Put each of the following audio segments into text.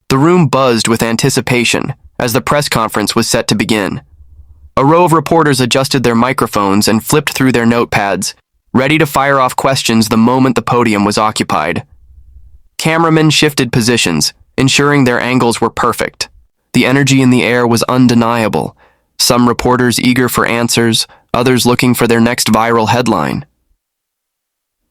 The room buzzed with anticipation as the press conference was set to begin. A row of reporters adjusted their microphones and flipped through their notepads, ready to fire off questions the moment the podium was occupied. Cameramen shifted positions, ensuring their angles were perfect. The energy in the air was undeniable, some reporters eager for answers, others looking for their next viral headline.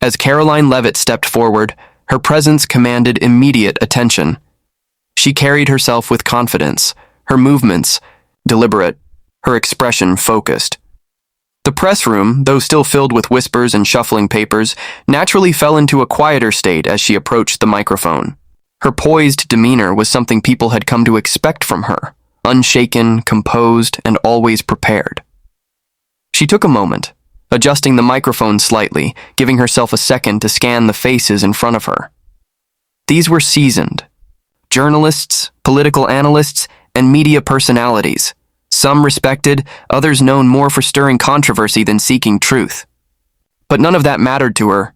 As Karoline Leavitt stepped forward, her presence commanded immediate attention. She carried herself with confidence, her movements deliberate, her expression focused. The press room, though still filled with whispers and shuffling papers, naturally fell into a quieter state as she approached the microphone. Her poised demeanor was something people had come to expect from her, unshaken, composed, and always prepared. She took a moment, adjusting the microphone slightly, giving herself a second to scan the faces in front of her. These were seasoned journalists, political analysts, and media personalities, some respected, others known more for stirring controversy than seeking truth. But none of that mattered to her.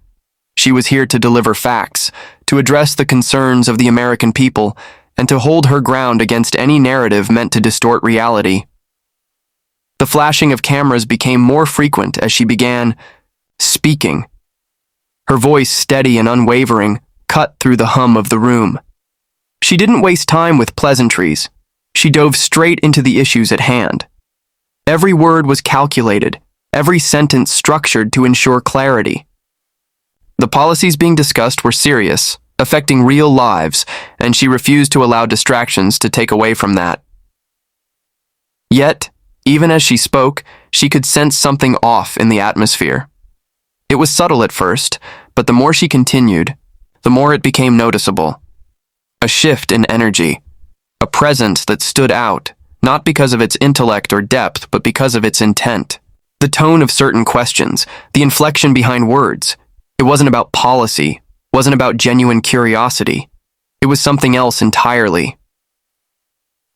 She was here to deliver facts, to address the concerns of the American people, and to hold her ground against any narrative meant to distort reality. The flashing of cameras became more frequent as she began speaking. Her voice, steady and unwavering, cut through the hum of the room. She didn't waste time with pleasantries. She dove straight into the issues at hand. Every word was calculated, every sentence structured to ensure clarity. The policies being discussed were serious, affecting real lives, and she refused to allow distractions to take away from that. Yet, even as she spoke, she could sense something off in the atmosphere. It was subtle at first, but the more she continued, the more it became noticeable. A shift in energy, a presence that stood out, not because of its intellect or depth, but because of its intent. The tone of certain questions, the inflection behind words. It wasn't about policy, wasn't about genuine curiosity. It was something else entirely.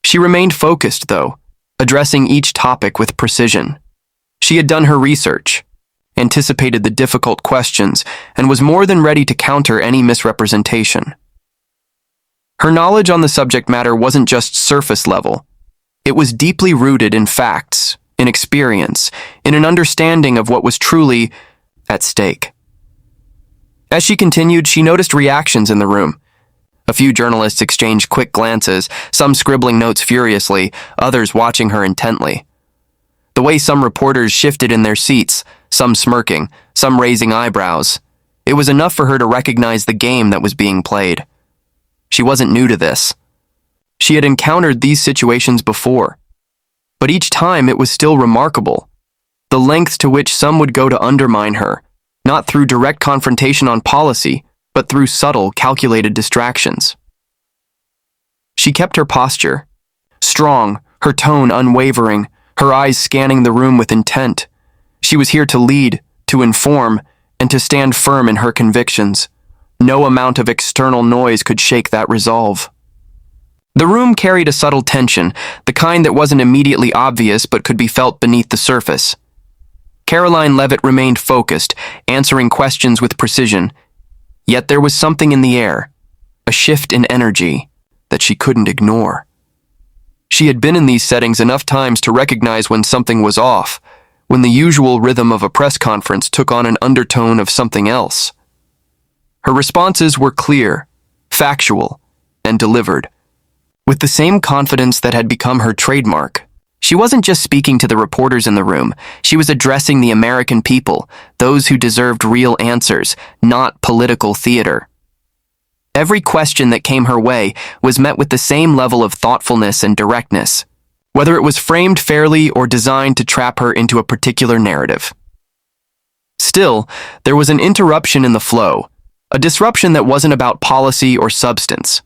She remained focused, though, addressing each topic with precision. She had done her research, anticipated the difficult questions, and was more than ready to counter any misrepresentation. Her knowledge on the subject matter wasn't just surface level. It was deeply rooted in facts, in experience, in an understanding of what was truly at stake. As she continued, she noticed reactions in the room. A few journalists exchanged quick glances, some scribbling notes furiously, others watching her intently. The way some reporters shifted in their seats, some smirking, some raising eyebrows, it was enough for her to recognize the game that was being played. She wasn't new to this. She had encountered these situations before. But each time it was still remarkable. The lengths to which some would go to undermine her, not through direct confrontation on policy, but through subtle, calculated distractions. She kept her posture, strong, her tone unwavering, her eyes scanning the room with intent. She was here to lead, to inform, and to stand firm in her convictions. No amount of external noise could shake that resolve. The room carried a subtle tension, the kind that wasn't immediately obvious but could be felt beneath the surface. Karoline Leavitt remained focused, answering questions with precision. Yet there was something in the air, a shift in energy, that she couldn't ignore. She had been in these settings enough times to recognize when something was off, when the usual rhythm of a press conference took on an undertone of something else. Her responses were clear, factual, and delivered. With the same confidence that had become her trademark, she wasn't just speaking to the reporters in the room, she was addressing the American people, those who deserved real answers, not political theater. Every question that came her way was met with the same level of thoughtfulness and directness, whether it was framed fairly or designed to trap her into a particular narrative. Still, there was an interruption in the flow, a disruption that wasn't about policy or substance.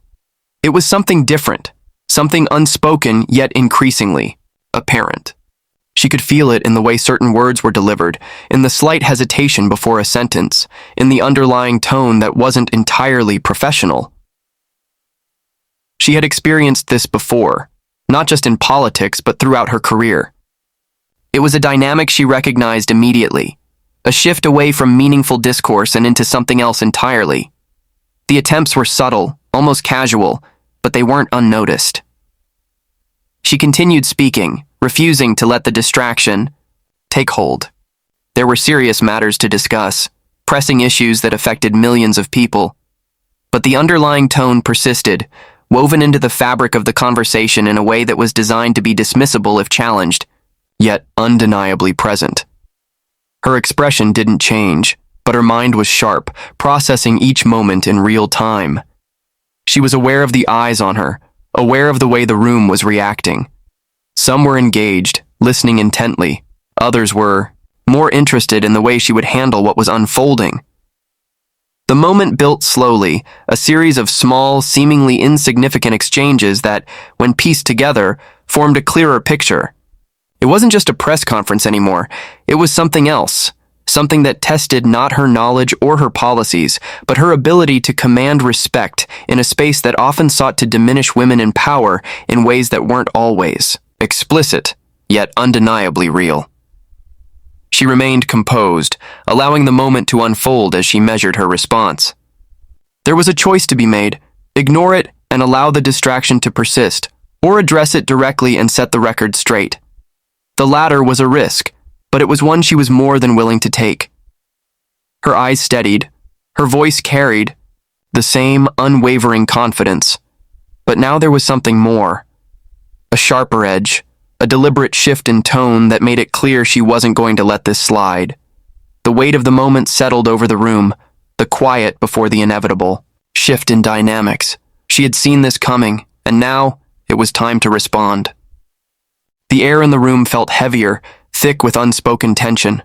It was something different, something unspoken yet increasingly apparent. She could feel it in the way certain words were delivered, in the slight hesitation before a sentence, in the underlying tone that wasn't entirely professional. She had experienced this before, not just in politics but throughout her career. It was a dynamic she recognized immediately, a shift away from meaningful discourse and into something else entirely. The attempts were subtle, almost casual, but they weren't unnoticed. She continued speaking, refusing to let the distraction take hold. There were serious matters to discuss, pressing issues that affected millions of people. But the underlying tone persisted, woven into the fabric of the conversation in a way that was designed to be dismissible if challenged, yet undeniably present. Her expression didn't change, but her mind was sharp, processing each moment in real time. She was aware of the eyes on her, aware of the way the room was reacting. Some were engaged, listening intently. Others were more interested in the way she would handle what was unfolding. The moment built slowly, a series of small, seemingly insignificant exchanges that, when pieced together, formed a clearer picture. It wasn't just a press conference anymore. It was something else, something that tested not her knowledge or her policies, but her ability to command respect in a space that often sought to diminish women in power in ways that weren't always explicit, yet undeniably real. She remained composed, allowing the moment to unfold as she measured her response. There was a choice to be made: ignore it and allow the distraction to persist, or address it directly and set the record straight. The latter was a risk, but it was one she was more than willing to take. Her eyes steadied, her voice carried the same unwavering confidence. But now there was something more. A sharper edge, a deliberate shift in tone that made it clear she wasn't going to let this slide. The weight of the moment settled over the room, the quiet before the inevitable shift in dynamics. She had seen this coming, and now it was time to respond. The air in the room felt heavier, thick with unspoken tension.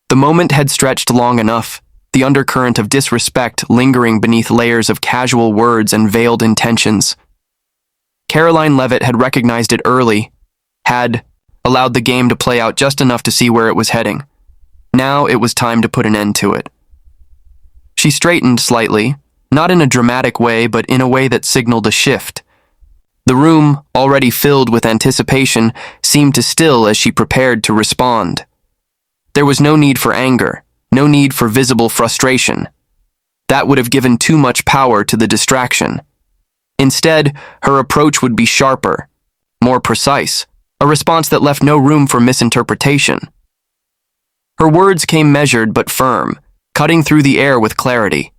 The moment had stretched long enough, the undercurrent of disrespect lingering beneath layers of casual words and veiled intentions. Karoline Leavitt had recognized it early, had allowed the game to play out just enough to see where it was heading. Now it was time to put an end to it. She straightened slightly, not in a dramatic way, but in a way that signaled a shift. The room, already filled with anticipation, seemed to still as she prepared to respond. There was no need for anger, no need for visible frustration. That would have given too much power to the distraction. Instead, her approach would be sharper, more precise, a response that left no room for misinterpretation. Her words came measured but firm, cutting through the air with clarity.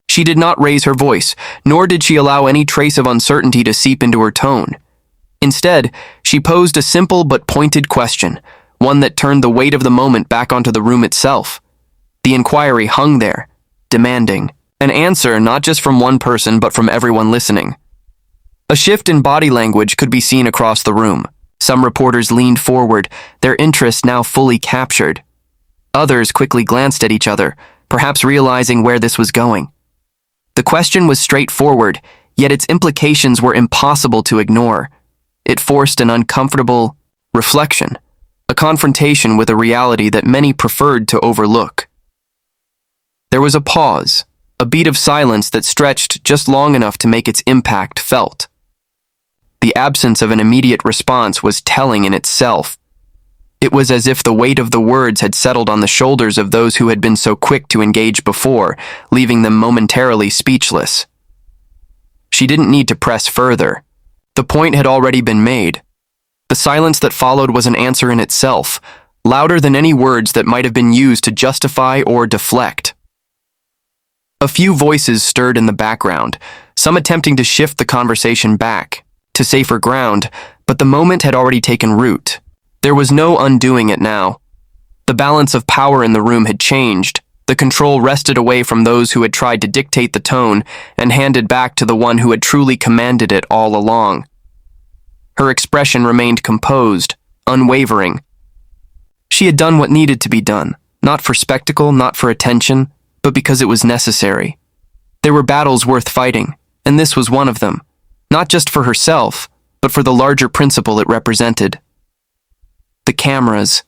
She did not raise her voice, nor did she allow any trace of uncertainty to seep into her tone. Instead, she posed a simple but pointed question, one that turned the weight of the moment back onto the room itself. The inquiry hung there, demanding an answer not just from one person but from everyone listening. A shift in body language could be seen across the room. Some reporters leaned forward, their interest now fully captured. Others quickly glanced at each other, perhaps realizing where this was going. The question was straightforward, yet its implications were impossible to ignore. It forced an uncomfortable reflection, a confrontation with a reality that many preferred to overlook. There was a pause, a beat of silence that stretched just long enough to make its impact felt. The absence of an immediate response was telling in itself. It was as if the weight of the words had settled on the shoulders of those who had been so quick to engage before, leaving them momentarily speechless. She didn't need to press further. The point had already been made. The silence that followed was an answer in itself, louder than any words that might have been used to justify or deflect. A few voices stirred in the background, some attempting to shift the conversation back to safer ground, but the moment had already taken root. There was no undoing it now. The balance of power in the room had changed. The control rested away from those who had tried to dictate the tone and handed back to the one who had truly commanded it all along. Her expression remained composed, unwavering. She had done what needed to be done, not for spectacle, not for attention, but because it was necessary. There were battles worth fighting, and this was one of them. Not just for herself, but for the larger principle it represented. The cameras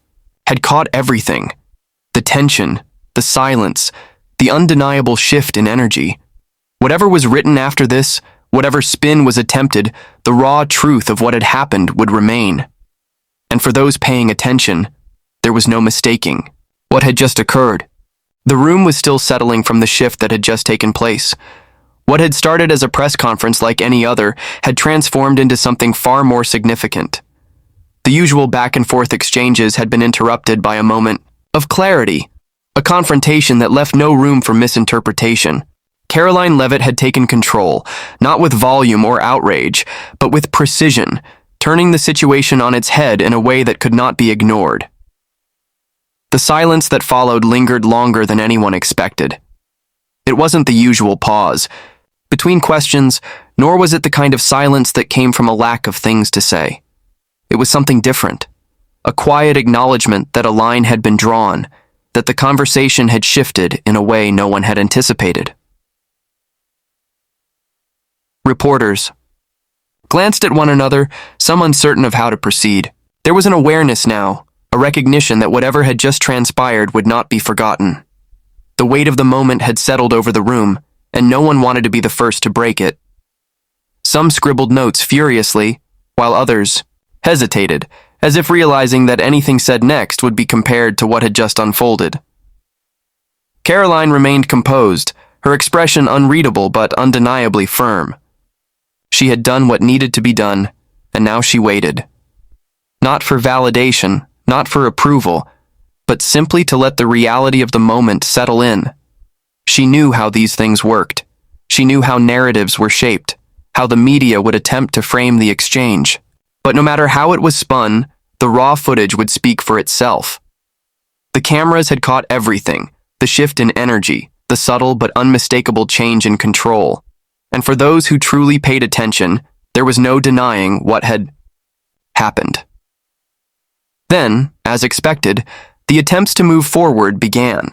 had caught everything. The tension, the silence, the undeniable shift in energy. Whatever was written after this, whatever spin was attempted, the raw truth of what had happened would remain. And for those paying attention, there was no mistaking what had just occurred. The room was still settling from the shift that had just taken place. What had started as a press conference like any other had transformed into something far more significant. The usual back-and-forth exchanges had been interrupted by a moment of clarity, a confrontation that left no room for misinterpretation. Karoline Leavitt had taken control, not with volume or outrage, but with precision, turning the situation on its head in a way that could not be ignored. The silence that followed lingered longer than anyone expected. It wasn't the usual pause between questions, nor was it the kind of silence that came from a lack of things to say. It was something different, a quiet acknowledgement that a line had been drawn, that the conversation had shifted in a way no one had anticipated. Reporters glanced at one another, some uncertain of how to proceed. There was an awareness now, a recognition that whatever had just transpired would not be forgotten. The weight of the moment had settled over the room, and no one wanted to be the first to break it. Some scribbled notes furiously, while others hesitated, as if realizing that anything said next would be compared to what had just unfolded. Karoline remained composed, her expression unreadable but undeniably firm. She had done what needed to be done, and now she waited. Not for validation, not for approval, but simply to let the reality of the moment settle in. She knew how these things worked. She knew how narratives were shaped, how the media would attempt to frame the exchange. But no matter how it was spun, the raw footage would speak for itself. The cameras had caught everything, the shift in energy, the subtle but unmistakable change in control. And for those who truly paid attention, there was no denying what had happened. Then, as expected, the attempts to move forward began.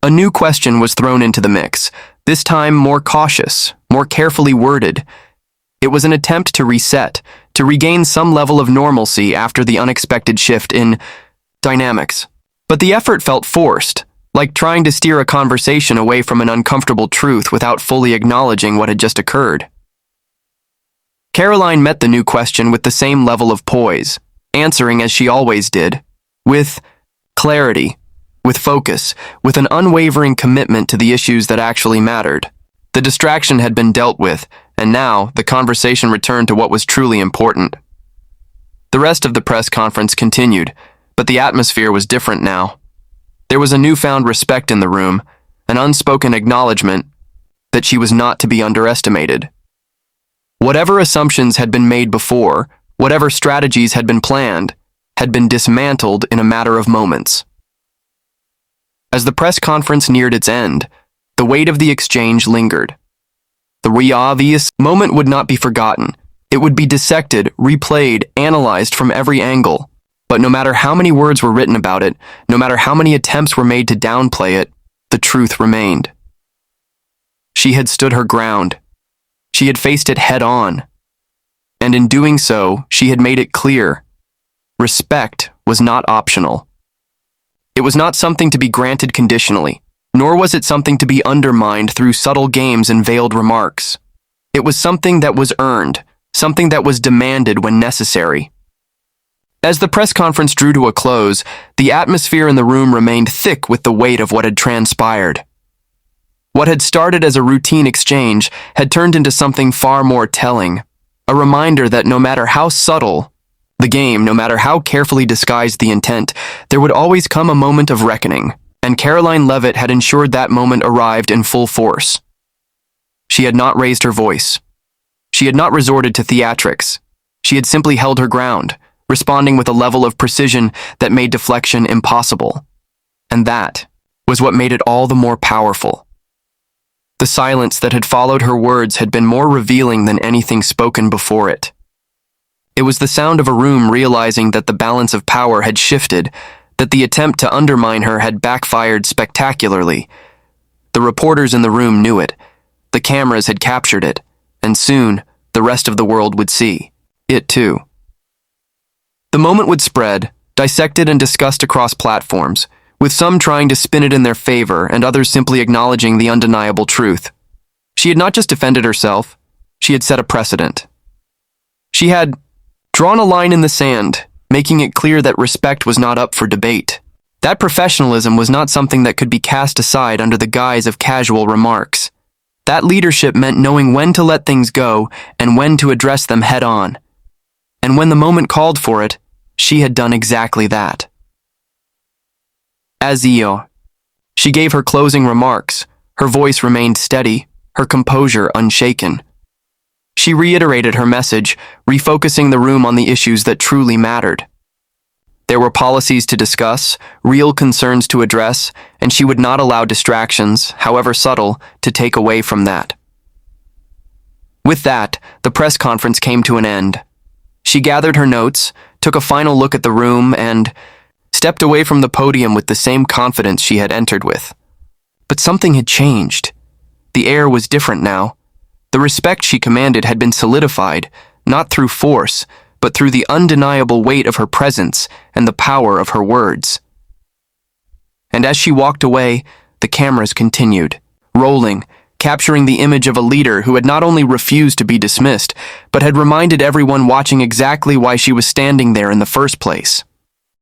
A new question was thrown into the mix, this time more cautious, more carefully worded. It was an attempt to reset, to regain some level of normalcy after the unexpected shift in dynamics. But the effort felt forced, like trying to steer a conversation away from an uncomfortable truth without fully acknowledging what had just occurred. Karoline met the new question with the same level of poise, answering as she always did, with clarity, with focus, with an unwavering commitment to the issues that actually mattered. The distraction had been dealt with, and now the conversation returned to what was truly important. The rest of the press conference continued, but the atmosphere was different now. There was a newfound respect in the room, an unspoken acknowledgement that she was not to be underestimated. Whatever assumptions had been made before, whatever strategies had been planned, had been dismantled in a matter of moments. As the press conference neared its end, the weight of the exchange lingered. The obvious moment would not be forgotten. It would be dissected, replayed, analyzed from every angle. But no matter how many words were written about it, no matter how many attempts were made to downplay it, the truth remained. She had stood her ground. She had faced it head on. And in doing so, she had made it clear. Respect was not optional. It was not something to be granted conditionally, nor was it something to be undermined through subtle games and veiled remarks. It was something that was earned, something that was demanded when necessary. As the press conference drew to a close, the atmosphere in the room remained thick with the weight of what had transpired. What had started as a routine exchange had turned into something far more telling, a reminder that no matter how subtle the game, no matter how carefully disguised the intent, there would always come a moment of reckoning, and Karoline Leavitt had ensured that moment arrived in full force. She had not raised her voice. She had not resorted to theatrics. She had simply held her ground, responding with a level of precision that made deflection impossible. And that was what made it all the more powerful. The silence that had followed her words had been more revealing than anything spoken before it. It was the sound of a room realizing that the balance of power had shifted, that the attempt to undermine her had backfired spectacularly. The reporters in the room knew it. The cameras had captured it, and soon the rest of the world would see it too. The moment would spread, dissected and discussed across platforms, with some trying to spin it in their favor and others simply acknowledging the undeniable truth. She had not just defended herself, she had set a precedent. She had drawn a line in the sand, making it clear that respect was not up for debate. That professionalism was not something that could be cast aside under the guise of casual remarks. That leadership meant knowing when to let things go and when to address them head on. And when the moment called for it, she had done exactly that. As Io, she gave her closing remarks. Her voice remained steady, her composure unshaken. She reiterated her message, refocusing the room on the issues that truly mattered. There were policies to discuss, real concerns to address, and she would not allow distractions, however subtle, to take away from that. With that, the press conference came to an end. She gathered her notes, took a final look at the room, and stepped away from the podium with the same confidence she had entered with. But something had changed. The air was different now. The respect she commanded had been solidified, not through force, but through the undeniable weight of her presence and the power of her words. And as she walked away, the cameras continued, rolling, capturing the image of a leader who had not only refused to be dismissed, but had reminded everyone watching exactly why she was standing there in the first place.